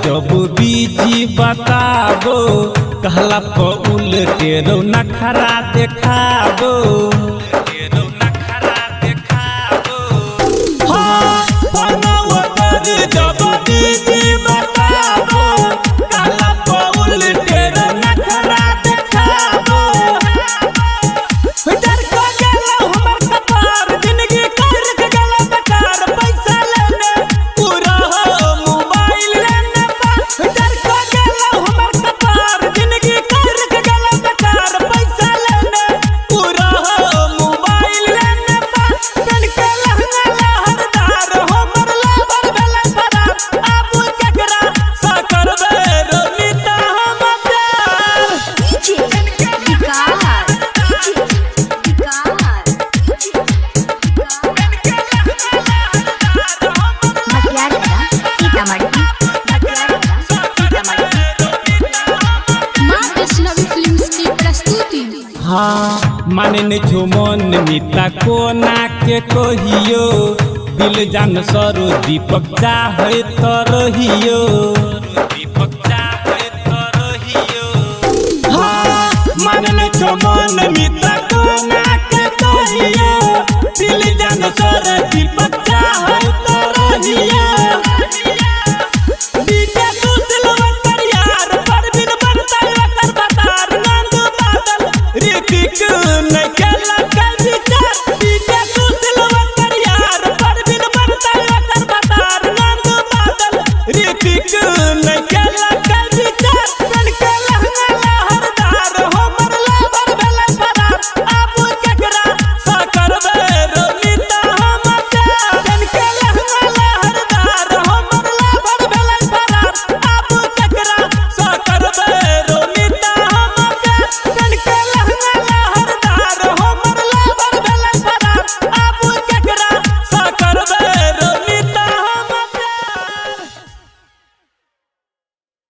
जब बीजी बताबो कहला पर उल्टे रो नखरा देखाबो जब बीजी बताबो कहला पर उल्टे रो नखरा देखाबो डर को गेला हमर कपार जिंदगी कर के गेला बेकार पैसा लेने पूरा मोबाइल लेने डर को गेला हमर कपार जिंदगी कर के गेला बेकार पैसा लेने पूरा मोबाइल लेने तन के लहंगा लहरदार हमर लाबर भेला फरार अब केकरा सा करबे रोमिता हम प्यार हाँ माने ने झुमन मिता कोना के कहियो दिल जान सरो दीपक चाहे तो रहियो हाँ माने ने झुमन मिता कोना के कहियो दिल जान सरो दीपक